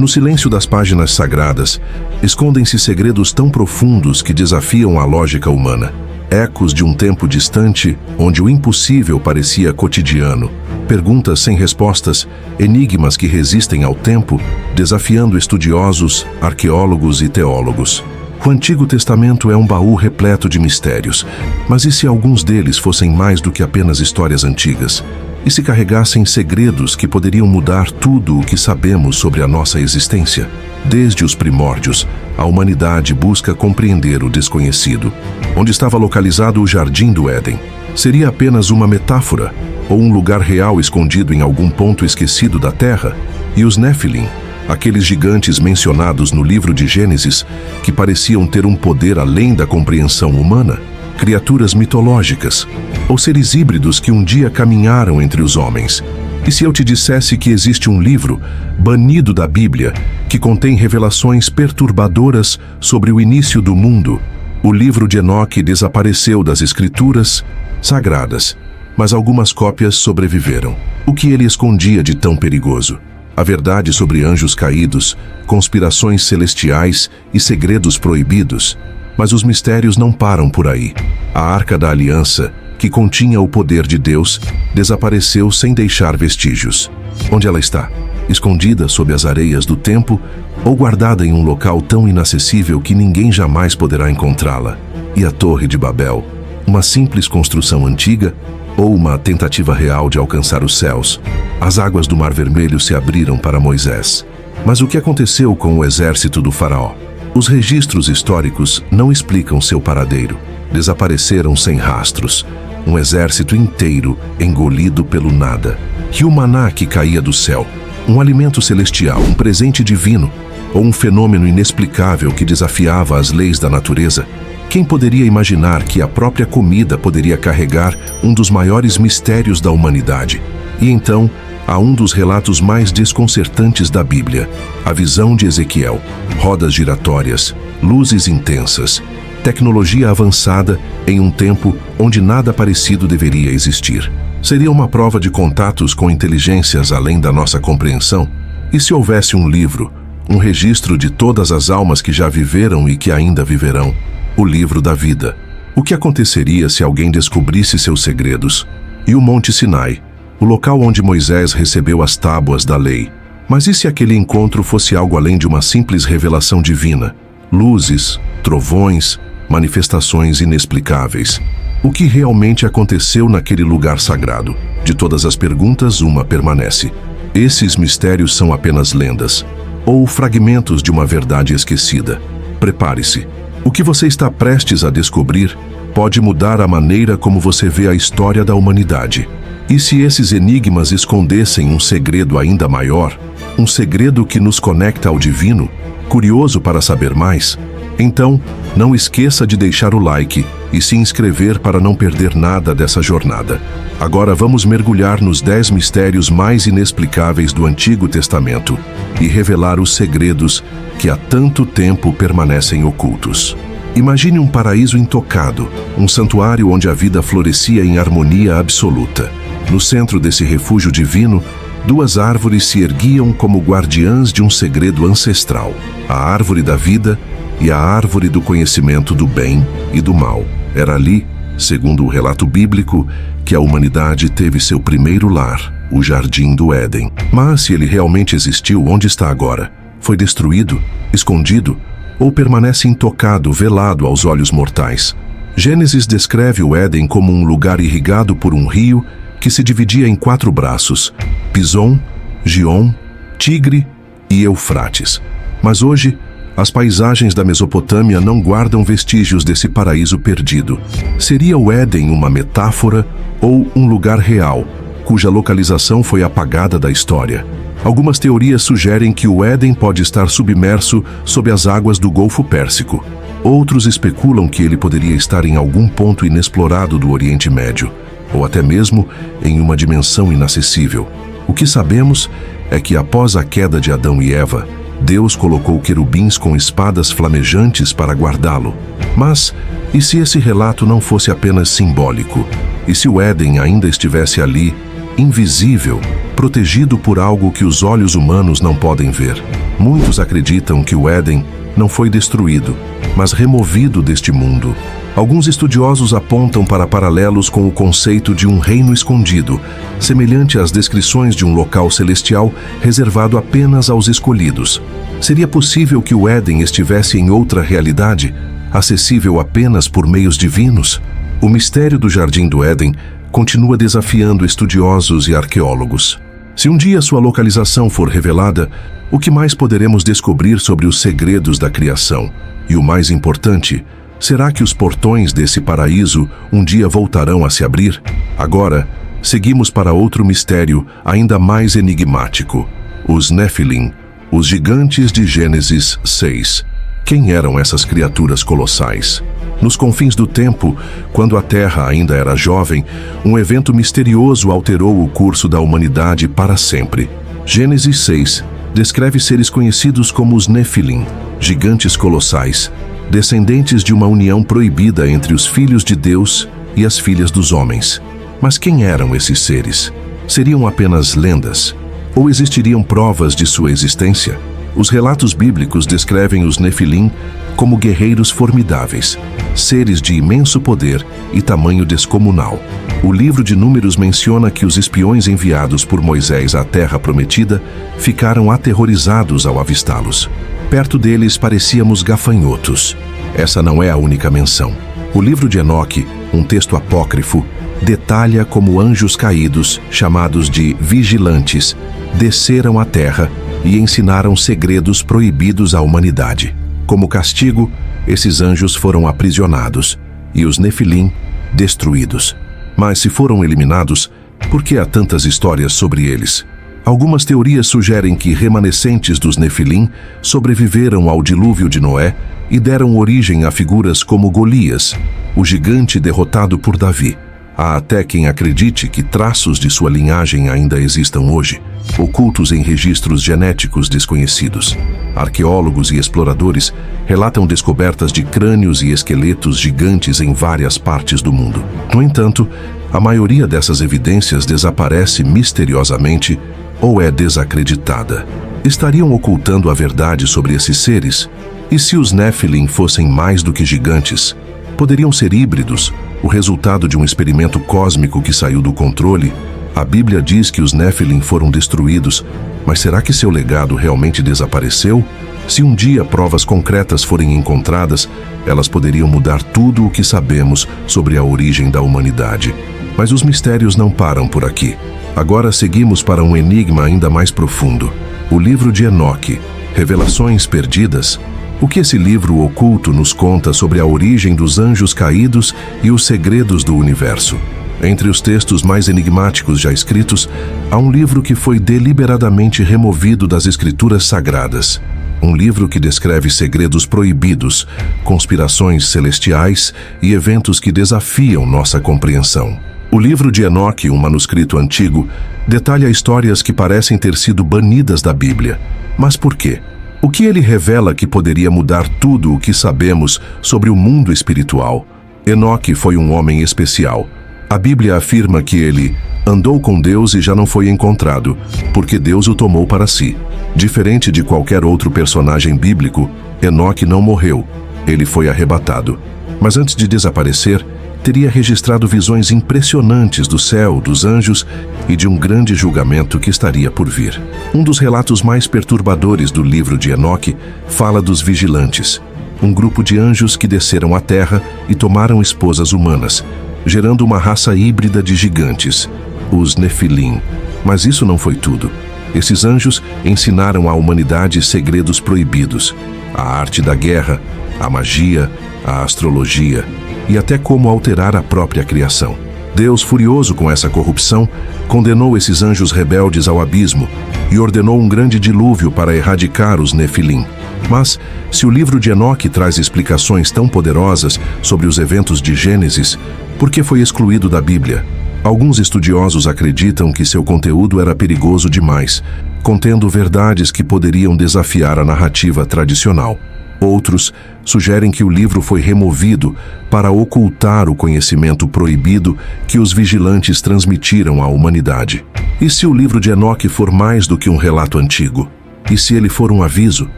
No silêncio das páginas sagradas, escondem-se segredos tão profundos que desafiam a lógica humana. Ecos de um tempo distante, onde o impossível parecia cotidiano. Perguntas sem respostas, enigmas que resistem ao tempo, desafiando estudiosos, arqueólogos e teólogos. O Antigo Testamento é um baú repleto de mistérios, mas e se alguns deles fossem mais do que apenas histórias antigas? E se carregassem segredos que poderiam mudar tudo o que sabemos sobre a nossa existência? Desde os primórdios, a humanidade busca compreender o desconhecido. Onde estava localizado o Jardim do Éden? Seria apenas uma metáfora? Ou um lugar real escondido em algum ponto esquecido da Terra? E os Néfilim, aqueles gigantes mencionados no livro de Gênesis, que pareciam ter um poder além da compreensão humana? Criaturas mitológicas, ou seres híbridos que um dia caminharam entre os homens? E se eu te dissesse que existe um livro, banido da Bíblia, que contém revelações perturbadoras sobre o início do mundo? O livro de Enoque desapareceu das escrituras sagradas, mas algumas cópias sobreviveram. O que ele escondia de tão perigoso? A verdade sobre anjos caídos, conspirações celestiais e segredos proibidos. Mas os mistérios não param por aí. A Arca da Aliança, que continha o poder de Deus, desapareceu sem deixar vestígios. Onde ela está? Escondida sob as areias do tempo ou guardada em um local tão inacessível que ninguém jamais poderá encontrá-la? E a Torre de Babel? Uma simples construção antiga ou uma tentativa real de alcançar os céus? As águas do Mar Vermelho se abriram para Moisés. Mas o que aconteceu com o exército do faraó? Os registros históricos não explicam seu paradeiro. Desapareceram sem rastros. Um exército inteiro engolido pelo nada. E o maná que caía do céu? Um alimento celestial, um presente divino? Ou um fenômeno inexplicável que desafiava as leis da natureza? Quem poderia imaginar que a própria comida poderia carregar um dos maiores mistérios da humanidade? E então, há um dos relatos mais desconcertantes da Bíblia, a visão de Ezequiel. Rodas giratórias, luzes intensas, tecnologia avançada em um tempo onde nada parecido deveria existir. Seria uma prova de contatos com inteligências além da nossa compreensão? E se houvesse um livro, um registro de todas as almas que já viveram e que ainda viverão? O livro da vida. O que aconteceria se alguém descobrisse seus segredos? E o Monte Sinai, o local onde Moisés recebeu as tábuas da lei? Mas e se aquele encontro fosse algo além de uma simples revelação divina? Luzes, trovões, manifestações inexplicáveis. O que realmente aconteceu naquele lugar sagrado? De todas as perguntas, uma permanece. Esses mistérios são apenas lendas, ou fragmentos de uma verdade esquecida. Prepare-se. O que você está prestes a descobrir pode mudar a maneira como você vê a história da humanidade. E se esses enigmas escondessem um segredo ainda maior, um segredo que nos conecta ao divino? Curioso para saber mais? Então, não esqueça de deixar o like e se inscrever para não perder nada dessa jornada. Agora vamos mergulhar nos 10 mistérios mais inexplicáveis do Antigo Testamento e revelar os segredos que há tanto tempo permanecem ocultos. Imagine um paraíso intocado, um santuário onde a vida florescia em harmonia absoluta. No centro desse refúgio divino, 2 árvores se erguiam como guardiãs de um segredo ancestral: a árvore da vida e a árvore do conhecimento do bem e do mal. Era ali, segundo o relato bíblico, que a humanidade teve seu primeiro lar, o Jardim do Éden. Mas se ele realmente existiu, onde está agora? Foi destruído, escondido, ou permanece intocado, velado aos olhos mortais? Gênesis descreve o Éden como um lugar irrigado por um rio que se dividia em 4 braços: Pison, Gion, Tigre e Eufrates. Mas hoje, as paisagens da Mesopotâmia não guardam vestígios desse paraíso perdido. Seria o Éden uma metáfora ou um lugar real, cuja localização foi apagada da história? Algumas teorias sugerem que o Éden pode estar submerso sob as águas do Golfo Pérsico. Outros especulam que ele poderia estar em algum ponto inexplorado do Oriente Médio, ou até mesmo em uma dimensão inacessível. O que sabemos é que após a queda de Adão e Eva, Deus colocou querubins com espadas flamejantes para guardá-lo. Mas, e se esse relato não fosse apenas simbólico? E se o Éden ainda estivesse ali, invisível, protegido por algo que os olhos humanos não podem ver? Muitos acreditam que o Éden não foi destruído, mas removido deste mundo. Alguns estudiosos apontam para paralelos com o conceito de um reino escondido, semelhante às descrições de um local celestial reservado apenas aos escolhidos. Seria possível que o Éden estivesse em outra realidade, acessível apenas por meios divinos? O mistério do Jardim do Éden continua desafiando estudiosos e arqueólogos. Se um dia sua localização for revelada, o que mais poderemos descobrir sobre os segredos da criação? E o mais importante, será que os portões desse paraíso um dia voltarão a se abrir? Agora, seguimos para outro mistério ainda mais enigmático: os Nefilim, os gigantes de Gênesis 6. Quem eram essas criaturas colossais? Nos confins do tempo, quando a Terra ainda era jovem, um evento misterioso alterou o curso da humanidade para sempre. Gênesis 6 descreve seres conhecidos como os Nefilim, gigantes colossais, descendentes de uma união proibida entre os filhos de Deus e as filhas dos homens. Mas quem eram esses seres? Seriam apenas lendas? Ou existiriam provas de sua existência? Os relatos bíblicos descrevem os Nefilim como guerreiros formidáveis, seres de imenso poder e tamanho descomunal. O livro de Números menciona que os espiões enviados por Moisés à Terra Prometida ficaram aterrorizados ao avistá-los. Perto deles parecíamos gafanhotos. Essa não é a única menção. O livro de Enoque, um texto apócrifo, detalha como anjos caídos, chamados de vigilantes, desceram à terra e ensinaram segredos proibidos à humanidade. Como castigo, esses anjos foram aprisionados e os Nefilim destruídos. Mas se foram eliminados, por que há tantas histórias sobre eles? Algumas teorias sugerem que remanescentes dos Nefilim sobreviveram ao dilúvio de Noé e deram origem a figuras como Golias, o gigante derrotado por Davi. Há até quem acredite que traços de sua linhagem ainda existam hoje, ocultos em registros genéticos desconhecidos. Arqueólogos e exploradores relatam descobertas de crânios e esqueletos gigantes em várias partes do mundo. No entanto, a maioria dessas evidências desaparece misteriosamente ou é desacreditada. Estariam ocultando a verdade sobre esses seres? E se os Nefilim fossem mais do que gigantes? Poderiam ser híbridos, o resultado de um experimento cósmico que saiu do controle? A Bíblia diz que os Nefilim foram destruídos, mas será que seu legado realmente desapareceu? Se um dia provas concretas forem encontradas, elas poderiam mudar tudo o que sabemos sobre a origem da humanidade. Mas os mistérios não param por aqui. Agora seguimos para um enigma ainda mais profundo: o livro de Enoque, Revelações Perdidas. O que esse livro oculto nos conta sobre a origem dos anjos caídos e os segredos do universo? Entre os textos mais enigmáticos já escritos, há um livro que foi deliberadamente removido das escrituras sagradas. Um livro que descreve segredos proibidos, conspirações celestiais e eventos que desafiam nossa compreensão. O livro de Enoque, um manuscrito antigo, detalha histórias que parecem ter sido banidas da Bíblia. Mas por quê? O que ele revela que poderia mudar tudo o que sabemos sobre o mundo espiritual? Enoque foi um homem especial. A Bíblia afirma que ele andou com Deus e já não foi encontrado, porque Deus o tomou para si. Diferente de qualquer outro personagem bíblico, Enoque não morreu, ele foi arrebatado. Mas antes de desaparecer, teria registrado visões impressionantes do céu, dos anjos e de um grande julgamento que estaria por vir. Um dos relatos mais perturbadores do livro de Enoque fala dos vigilantes, um grupo de anjos que desceram à terra e tomaram esposas humanas, gerando uma raça híbrida de gigantes, os Nefilim. Mas isso não foi tudo. Esses anjos ensinaram à humanidade segredos proibidos: a arte da guerra, a magia, a astrologia e até como alterar a própria criação. Deus, furioso com essa corrupção, condenou esses anjos rebeldes ao abismo e ordenou um grande dilúvio para erradicar os Nefilim. Mas, se o livro de Enoque traz explicações tão poderosas sobre os eventos de Gênesis, por que foi excluído da Bíblia? Alguns estudiosos acreditam que seu conteúdo era perigoso demais, contendo verdades que poderiam desafiar a narrativa tradicional. Outros sugerem que o livro foi removido para ocultar o conhecimento proibido que os vigilantes transmitiram à humanidade. E se o livro de Enoque for mais do que um relato antigo? E se ele for um aviso,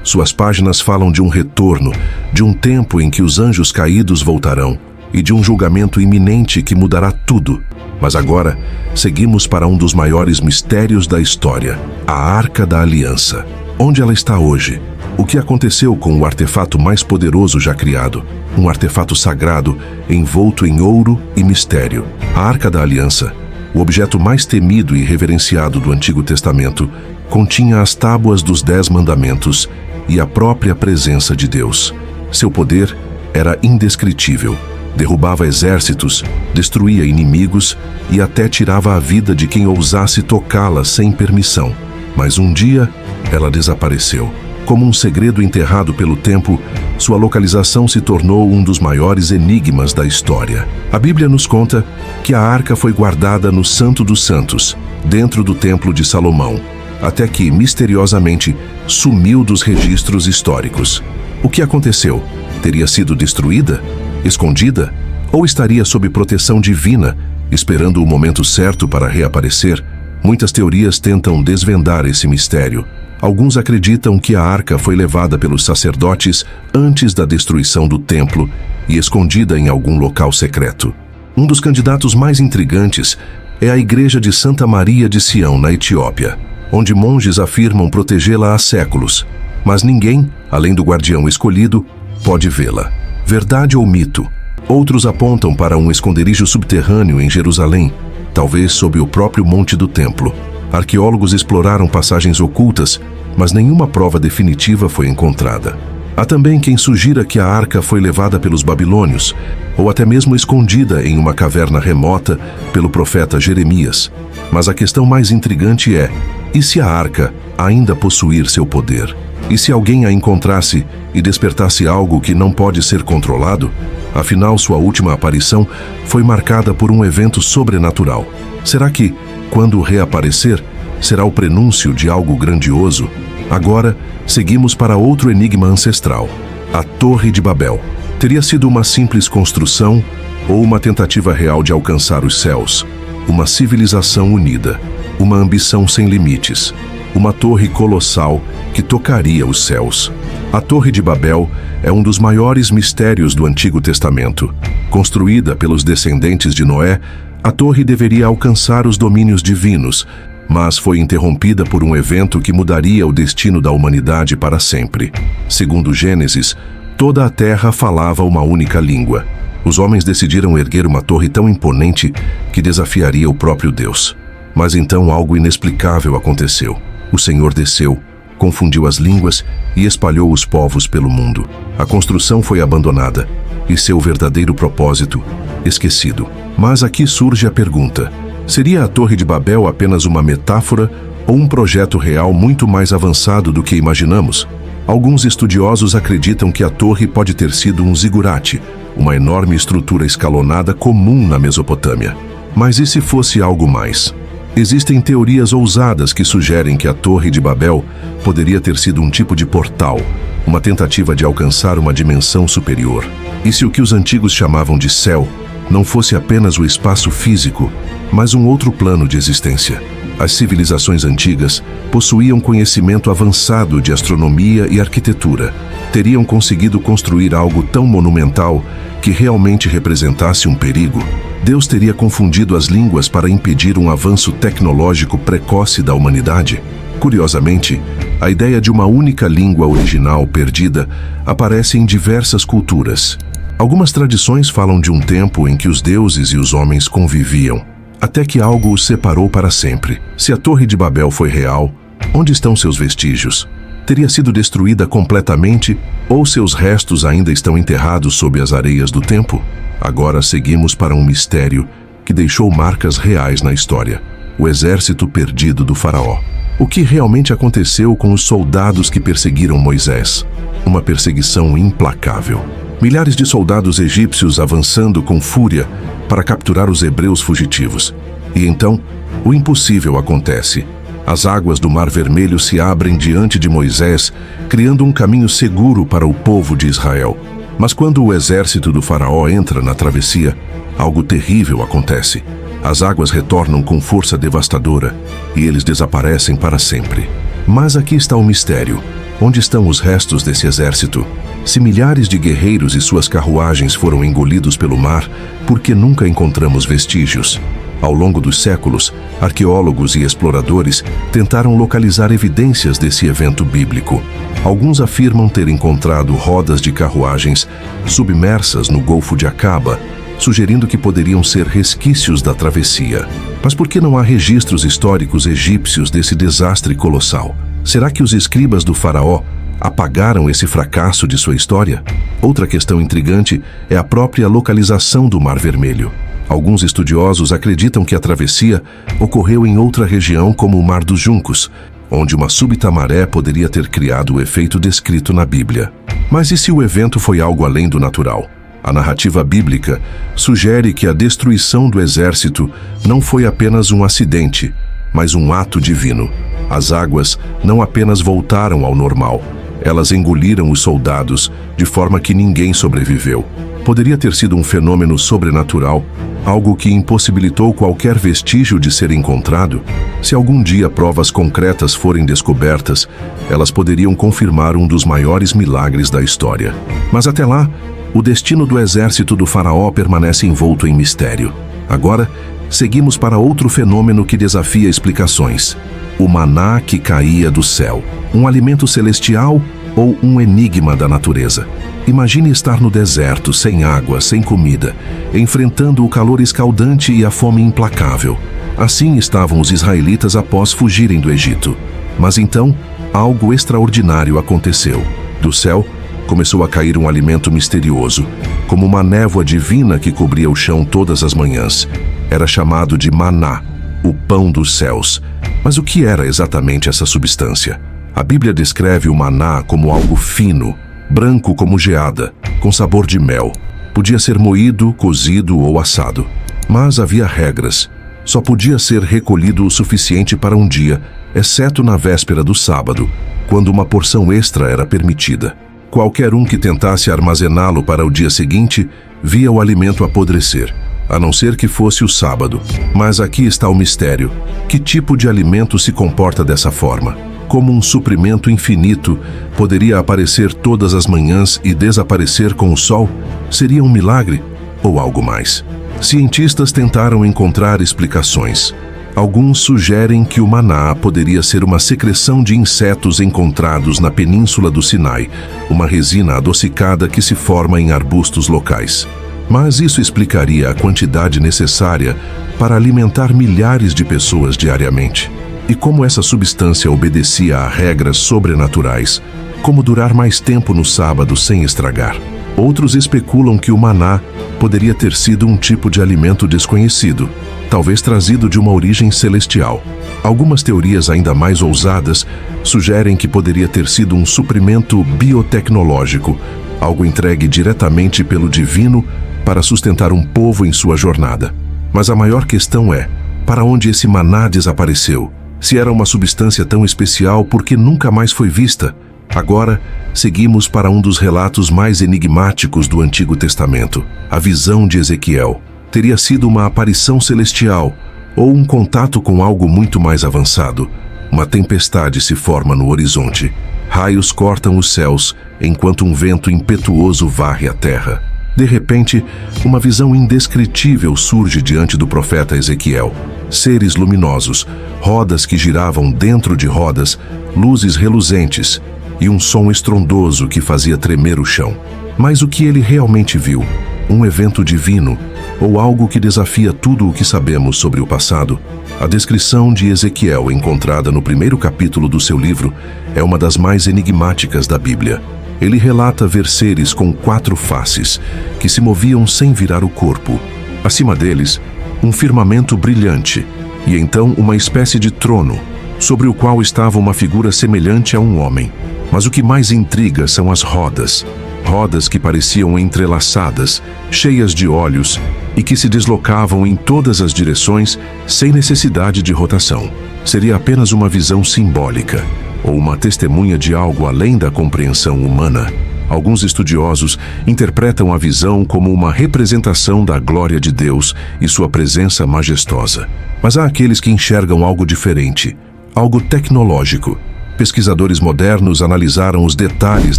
suas páginas falam de um retorno, de um tempo em que os anjos caídos voltarão e de um julgamento iminente que mudará tudo. Mas agora, seguimos para um dos maiores mistérios da história, a Arca da Aliança. Onde ela está hoje? O que aconteceu com o artefato mais poderoso já criado? Um artefato sagrado, envolto em ouro e mistério. A Arca da Aliança, o objeto mais temido e reverenciado do Antigo Testamento, continha as tábuas dos 10 mandamentos e a própria presença de Deus. Seu poder era indescritível. Derrubava exércitos, destruía inimigos e até tirava a vida de quem ousasse tocá-la sem permissão. Mas um dia, ela desapareceu. Como um segredo enterrado pelo tempo, sua localização se tornou um dos maiores enigmas da história. A Bíblia nos conta que a arca foi guardada no Santo dos Santos, dentro do Templo de Salomão, até que, misteriosamente, sumiu dos registros históricos. O que aconteceu? Teria sido destruída? Escondida? Ou estaria sob proteção divina, esperando o momento certo para reaparecer? Muitas teorias tentam desvendar esse mistério. Alguns acreditam que a arca foi levada pelos sacerdotes antes da destruição do templo e escondida em algum local secreto. Um dos candidatos mais intrigantes é a Igreja de Santa Maria de Sião, na Etiópia, onde monges afirmam protegê-la há séculos, mas ninguém, além do guardião escolhido, pode vê-la. Verdade ou mito? Outros apontam para um esconderijo subterrâneo em Jerusalém, talvez sob o próprio monte do templo. Arqueólogos exploraram passagens ocultas, mas nenhuma prova definitiva foi encontrada. Há também quem sugira que a arca foi levada pelos babilônios, ou até mesmo escondida em uma caverna remota pelo profeta Jeremias. Mas a questão mais intrigante é: e se a arca ainda possuir seu poder? E se alguém a encontrasse e despertasse algo que não pode ser controlado? Afinal, sua última aparição foi marcada por um evento sobrenatural. Será que, quando reaparecer, será o prenúncio de algo grandioso? Agora, seguimos para outro enigma ancestral: a Torre de Babel. Teria sido uma simples construção ou uma tentativa real de alcançar os céus? Uma civilização unida, uma ambição sem limites, uma torre colossal que tocaria os céus. A Torre de Babel é um dos maiores mistérios do Antigo Testamento. Construída pelos descendentes de Noé, a torre deveria alcançar os domínios divinos, mas foi interrompida por um evento que mudaria o destino da humanidade para sempre. Segundo Gênesis, toda a terra falava uma única língua. Os homens decidiram erguer uma torre tão imponente que desafiaria o próprio Deus. Mas então algo inexplicável aconteceu. O Senhor desceu, confundiu as línguas e espalhou os povos pelo mundo. A construção foi abandonada e seu verdadeiro propósito esquecido. Mas aqui surge a pergunta: seria a Torre de Babel apenas uma metáfora ou um projeto real muito mais avançado do que imaginamos? Alguns estudiosos acreditam que a torre pode ter sido um zigurate, uma enorme estrutura escalonada comum na Mesopotâmia. Mas e se fosse algo mais? Existem teorias ousadas que sugerem que a Torre de Babel poderia ter sido um tipo de portal, uma tentativa de alcançar uma dimensão superior. E se o que os antigos chamavam de céu não fosse apenas o espaço físico, mas um outro plano de existência? As civilizações antigas possuíam conhecimento avançado de astronomia e arquitetura. Teriam conseguido construir algo tão monumental que realmente representasse um perigo. Deus teria confundido as línguas para impedir um avanço tecnológico precoce da humanidade. Curiosamente, a ideia de uma única língua original perdida aparece em diversas culturas. Algumas tradições falam de um tempo em que os deuses e os homens conviviam, até que algo os separou para sempre. Se a Torre de Babel foi real, onde estão seus vestígios? Teria sido destruída completamente ou seus restos ainda estão enterrados sob as areias do tempo? Agora seguimos para um mistério que deixou marcas reais na história: o exército perdido do faraó. O que realmente aconteceu com os soldados que perseguiram Moisés? Uma perseguição implacável. Milhares de soldados egípcios avançando com fúria para capturar os hebreus fugitivos. E então, o impossível acontece. As águas do Mar Vermelho se abrem diante de Moisés, criando um caminho seguro para o povo de Israel. Mas quando o exército do faraó entra na travessia, algo terrível acontece. As águas retornam com força devastadora e eles desaparecem para sempre. Mas aqui está o mistério. Onde estão os restos desse exército? Se milhares de guerreiros e suas carruagens foram engolidos pelo mar, por que nunca encontramos vestígios? Ao longo dos séculos, arqueólogos e exploradores tentaram localizar evidências desse evento bíblico. Alguns afirmam ter encontrado rodas de carruagens submersas no Golfo de Acaba, sugerindo que poderiam ser resquícios da travessia. Mas por que não há registros históricos egípcios desse desastre colossal? Será que os escribas do faraó apagaram esse fracasso de sua história? Outra questão intrigante é a própria localização do Mar Vermelho. Alguns estudiosos acreditam que a travessia ocorreu em outra região, como o Mar dos Juncos, onde uma súbita maré poderia ter criado o efeito descrito na Bíblia. Mas e se o evento foi algo além do natural? A narrativa bíblica sugere que a destruição do exército não foi apenas um acidente, mas um ato divino. As águas não apenas voltaram ao normal, elas engoliram os soldados de forma que ninguém sobreviveu. Poderia ter sido um fenômeno sobrenatural, algo que impossibilitou qualquer vestígio de ser encontrado? Se algum dia provas concretas forem descobertas, elas poderiam confirmar um dos maiores milagres da história. Mas até lá, o destino do exército do faraó permanece envolto em mistério. Agora, seguimos para outro fenômeno que desafia explicações: o maná que caía do céu. Um alimento celestial ou um enigma da natureza? Imagine estar no deserto, sem água, sem comida, enfrentando o calor escaldante e a fome implacável. Assim estavam os israelitas após fugirem do Egito. Mas então, algo extraordinário aconteceu. Do céu, começou a cair um alimento misterioso, como uma névoa divina que cobria o chão todas as manhãs. Era chamado de maná, o pão dos céus. Mas o que era exatamente essa substância? A Bíblia descreve o maná como algo fino, branco como geada, com sabor de mel. Podia ser moído, cozido ou assado. Mas havia regras. Só podia ser recolhido o suficiente para um dia, exceto na véspera do sábado, quando uma porção extra era permitida. Qualquer um que tentasse armazená-lo para o dia seguinte, via o alimento apodrecer, a não ser que fosse o sábado. Mas aqui está o mistério. Que tipo de alimento se comporta dessa forma? Como um suprimento infinito, poderia aparecer todas as manhãs e desaparecer com o sol? Seria um milagre ou algo mais? Cientistas tentaram encontrar explicações. Alguns sugerem que o maná poderia ser uma secreção de insetos encontrados na península do Sinai, uma resina adocicada que se forma em arbustos locais. Mas isso explicaria a quantidade necessária para alimentar milhares de pessoas diariamente. E como essa substância obedecia a regras sobrenaturais, como durar mais tempo no sábado sem estragar. Outros especulam que o maná poderia ter sido um tipo de alimento desconhecido, talvez trazido de uma origem celestial. Algumas teorias ainda mais ousadas sugerem que poderia ter sido um suprimento biotecnológico, algo entregue diretamente pelo divino para sustentar um povo em sua jornada. Mas a maior questão é, para onde esse maná desapareceu? Se era uma substância tão especial, por que nunca mais foi vista? Agora, seguimos para um dos relatos mais enigmáticos do Antigo Testamento, a visão de Ezequiel. Teria sido uma aparição celestial ou um contato com algo muito mais avançado. Uma tempestade se forma no horizonte. Raios cortam os céus, enquanto um vento impetuoso varre a terra. De repente, uma visão indescritível surge diante do profeta Ezequiel. Seres luminosos, rodas que giravam dentro de rodas, luzes reluzentes e um som estrondoso que fazia tremer o chão. Mas o que ele realmente viu? Um evento divino ou algo que desafia tudo o que sabemos sobre o passado? A descrição de Ezequiel, encontrada no primeiro capítulo do seu livro, é uma das mais enigmáticas da Bíblia. Ele relata ver seres com 4 faces, que se moviam sem virar o corpo. Acima deles, um firmamento brilhante, e então uma espécie de trono, sobre o qual estava uma figura semelhante a um homem. Mas o que mais intriga são as rodas. Rodas que pareciam entrelaçadas, cheias de olhos, e que se deslocavam em todas as direções sem necessidade de rotação. Seria apenas uma visão simbólica, ou uma testemunha de algo além da compreensão humana. Alguns estudiosos interpretam a visão como uma representação da glória de Deus e sua presença majestosa. Mas há aqueles que enxergam algo diferente, algo tecnológico. Pesquisadores modernos analisaram os detalhes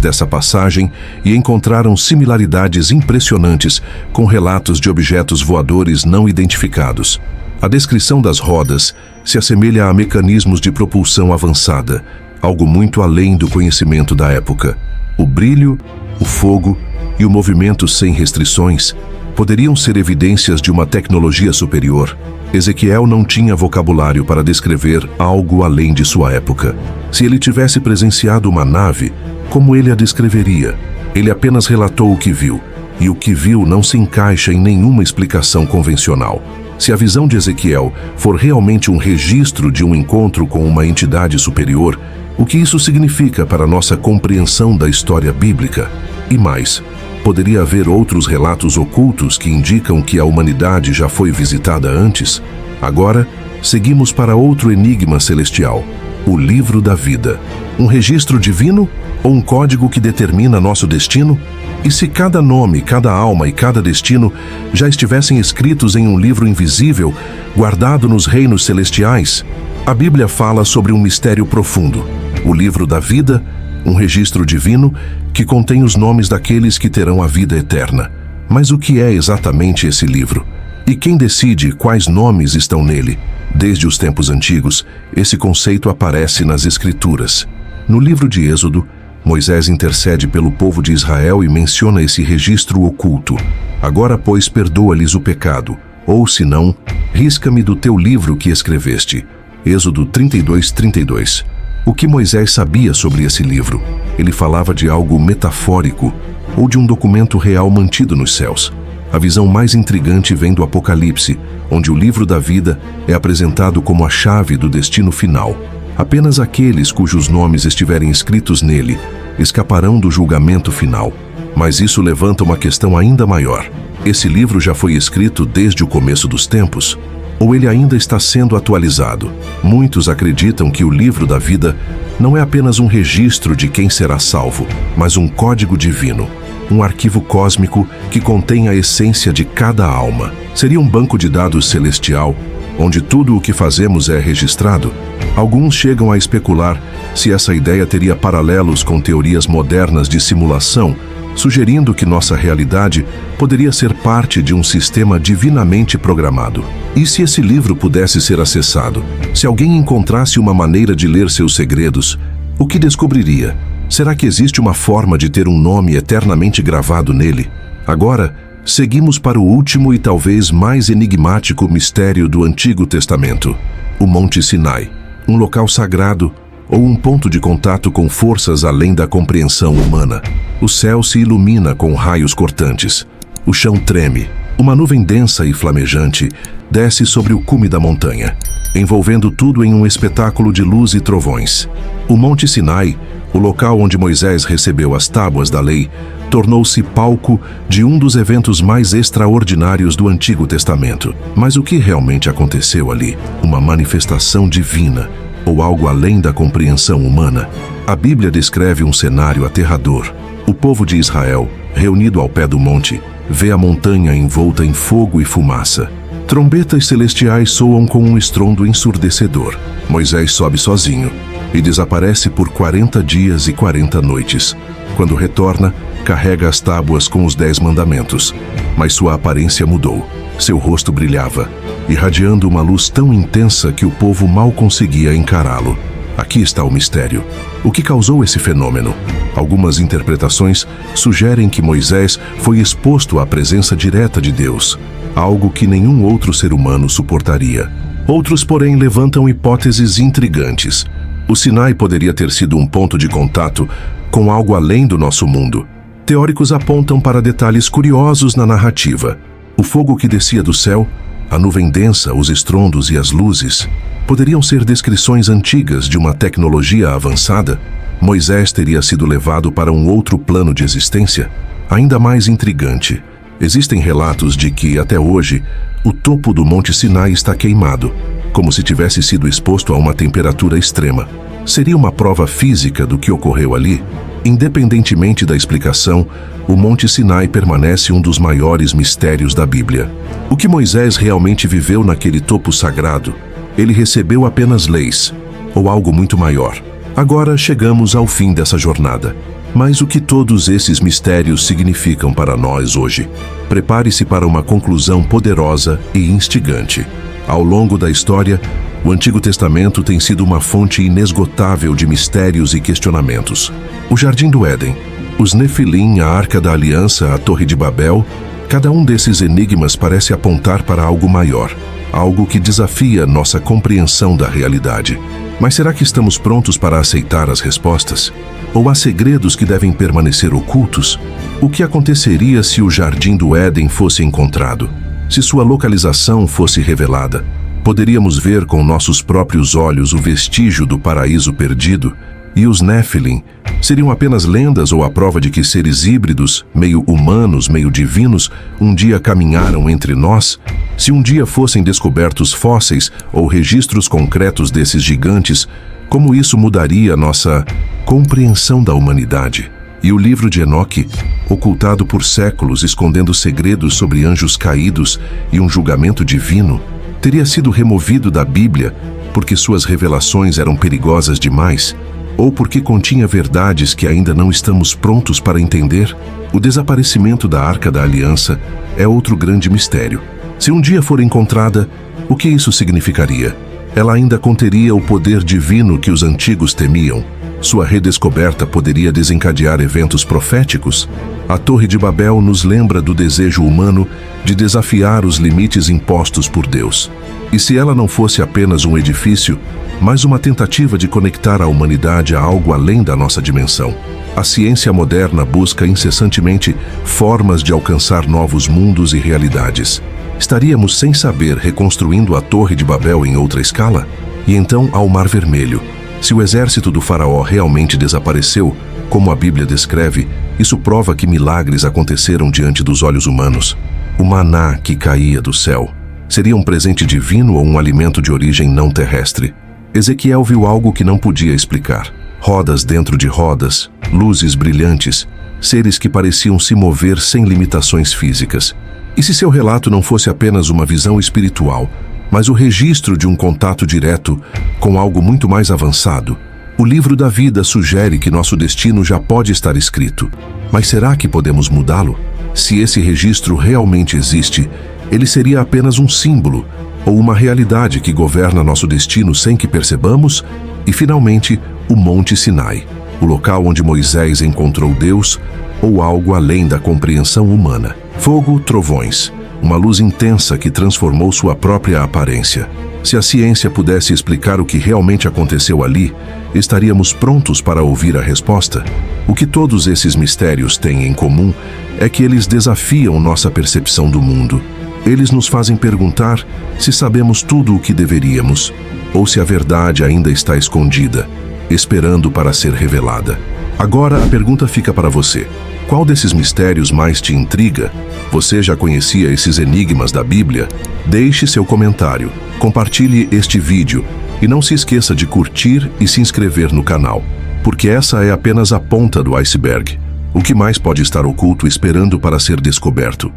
dessa passagem e encontraram similaridades impressionantes com relatos de objetos voadores não identificados. A descrição das rodas se assemelha a mecanismos de propulsão avançada, algo muito além do conhecimento da época. O brilho, o fogo e o movimento sem restrições poderiam ser evidências de uma tecnologia superior. Ezequiel não tinha vocabulário para descrever algo além de sua época. Se ele tivesse presenciado uma nave, como ele a descreveria? Ele apenas relatou o que viu, e o que viu não se encaixa em nenhuma explicação convencional. Se a visão de Ezequiel for realmente um registro de um encontro com uma entidade superior, o que isso significa para nossa compreensão da história bíblica? E mais, poderia haver outros relatos ocultos que indicam que a humanidade já foi visitada antes? Agora, seguimos para outro enigma celestial: o livro da vida. Um registro divino ou um código que determina nosso destino? E se cada nome, cada alma e cada destino já estivessem escritos em um livro invisível, guardado nos reinos celestiais? A Bíblia fala sobre um mistério profundo: o livro da vida, um registro divino que contém os nomes daqueles que terão a vida eterna. Mas o que é exatamente esse livro? E quem decide quais nomes estão nele? Desde os tempos antigos, esse conceito aparece nas Escrituras. No livro de Êxodo, Moisés intercede pelo povo de Israel e menciona esse registro oculto. Agora, pois, perdoa-lhes o pecado, ou, se não, risca-me do teu livro que escreveste. Êxodo 32:32. O que Moisés sabia sobre esse livro? Ele falava de algo metafórico ou de um documento real mantido nos céus. A visão mais intrigante vem do Apocalipse, onde o livro da vida é apresentado como a chave do destino final. Apenas aqueles cujos nomes estiverem escritos nele escaparão do julgamento final. Mas isso levanta uma questão ainda maior. Esse livro já foi escrito desde o começo dos tempos? Ou ele ainda está sendo atualizado? Muitos acreditam que o livro da vida não é apenas um registro de quem será salvo, mas um código divino, um arquivo cósmico que contém a essência de cada alma. Seria um banco de dados celestial, onde tudo o que fazemos é registrado? Alguns chegam a especular se essa ideia teria paralelos com teorias modernas de simulação, sugerindo que nossa realidade poderia ser parte de um sistema divinamente programado. E se esse livro pudesse ser acessado? Se alguém encontrasse uma maneira de ler seus segredos, o que descobriria? Será que existe uma forma de ter um nome eternamente gravado nele? Agora, seguimos para o último e talvez mais enigmático mistério do Antigo Testamento: o Monte Sinai, um local sagrado ou um ponto de contato com forças além da compreensão humana. O céu se ilumina com raios cortantes. O chão treme. Uma nuvem densa e flamejante desce sobre o cume da montanha, envolvendo tudo em um espetáculo de luz e trovões. O Monte Sinai, o local onde Moisés recebeu as tábuas da lei, tornou-se palco de um dos eventos mais extraordinários do Antigo Testamento. Mas o que realmente aconteceu ali? Uma manifestação divina ou algo além da compreensão humana? A Bíblia descreve um cenário aterrador. O povo de Israel, reunido ao pé do monte, vê a montanha envolta em fogo e fumaça. Trombetas celestiais soam com um estrondo ensurdecedor. Moisés sobe sozinho e desaparece por 40 dias e 40 noites. Quando retorna, carrega as tábuas com os 10 mandamentos. Mas sua aparência mudou. Seu rosto brilhava, irradiando uma luz tão intensa que o povo mal conseguia encará-lo. Aqui está o mistério. O que causou esse fenômeno? Algumas interpretações sugerem que Moisés foi exposto à presença direta de Deus, algo que nenhum outro ser humano suportaria. Outros, porém, levantam hipóteses intrigantes. O Sinai poderia ter sido um ponto de contato com algo além do nosso mundo. Teóricos apontam para detalhes curiosos na narrativa. O fogo que descia do céu, a nuvem densa, os estrondos e as luzes poderiam ser descrições antigas de uma tecnologia avançada. Moisés teria sido levado para um outro plano de existência? Ainda mais intrigante, existem relatos de que, até hoje, o topo do Monte Sinai está queimado, como se tivesse sido exposto a uma temperatura extrema. Seria uma prova física do que ocorreu ali? Independentemente da explicação, o Monte Sinai permanece um dos maiores mistérios da Bíblia. O que Moisés realmente viveu naquele topo sagrado? Ele recebeu apenas leis, ou algo muito maior? Agora chegamos ao fim dessa jornada. Mas o que todos esses mistérios significam para nós hoje? Prepare-se para uma conclusão poderosa e instigante. Ao longo da história, o Antigo Testamento tem sido uma fonte inesgotável de mistérios e questionamentos. O Jardim do Éden, os Nefilim, a Arca da Aliança, a Torre de Babel, cada um desses enigmas parece apontar para algo maior, algo que desafia nossa compreensão da realidade. Mas será que estamos prontos para aceitar as respostas? Ou há segredos que devem permanecer ocultos? O que aconteceria se o Jardim do Éden fosse encontrado? Se sua localização fosse revelada? Poderíamos ver com nossos próprios olhos o vestígio do paraíso perdido? E os Nefilim seriam apenas lendas ou a prova de que seres híbridos, meio humanos, meio divinos, um dia caminharam entre nós? Se um dia fossem descobertos fósseis ou registros concretos desses gigantes, como isso mudaria nossa compreensão da humanidade? E o livro de Enoque, ocultado por séculos, escondendo segredos sobre anjos caídos e um julgamento divino, teria sido removido da Bíblia porque suas revelações eram perigosas demais? Ou porque continha verdades que ainda não estamos prontos para entender? O desaparecimento da Arca da Aliança é outro grande mistério. Se um dia for encontrada, o que isso significaria? Ela ainda conteria o poder divino que os antigos temiam? Sua redescoberta poderia desencadear eventos proféticos? A Torre de Babel nos lembra do desejo humano de desafiar os limites impostos por Deus. E se ela não fosse apenas um edifício, mas uma tentativa de conectar a humanidade a algo além da nossa dimensão? A ciência moderna busca incessantemente formas de alcançar novos mundos e realidades. Estaríamos, sem saber, reconstruindo a Torre de Babel em outra escala? E então ao Mar Vermelho. Se o exército do faraó realmente desapareceu, como a Bíblia descreve, isso prova que milagres aconteceram diante dos olhos humanos. O maná que caía do céu seria um presente divino ou um alimento de origem não terrestre? Ezequiel viu algo que não podia explicar. Rodas dentro de rodas, luzes brilhantes, seres que pareciam se mover sem limitações físicas. E se seu relato não fosse apenas uma visão espiritual, mas o registro de um contato direto com algo muito mais avançado? O livro da vida sugere que nosso destino já pode estar escrito. Mas será que podemos mudá-lo? Se esse registro realmente existe, ele seria apenas um símbolo ou uma realidade que governa nosso destino sem que percebamos? E, finalmente, o Monte Sinai, o local onde Moisés encontrou Deus, ou algo além da compreensão humana? Fogo, trovões, uma luz intensa que transformou sua própria aparência. Se a ciência pudesse explicar o que realmente aconteceu ali, estaríamos prontos para ouvir a resposta? O que todos esses mistérios têm em comum é que eles desafiam nossa percepção do mundo. Eles nos fazem perguntar se sabemos tudo o que deveríamos, ou se a verdade ainda está escondida, esperando para ser revelada. Agora a pergunta fica para você. Qual desses mistérios mais te intriga? Você já conhecia esses enigmas da Bíblia? Deixe seu comentário, compartilhe este vídeo e não se esqueça de curtir e se inscrever no canal, porque essa é apenas a ponta do iceberg. O que mais pode estar oculto esperando para ser descoberto?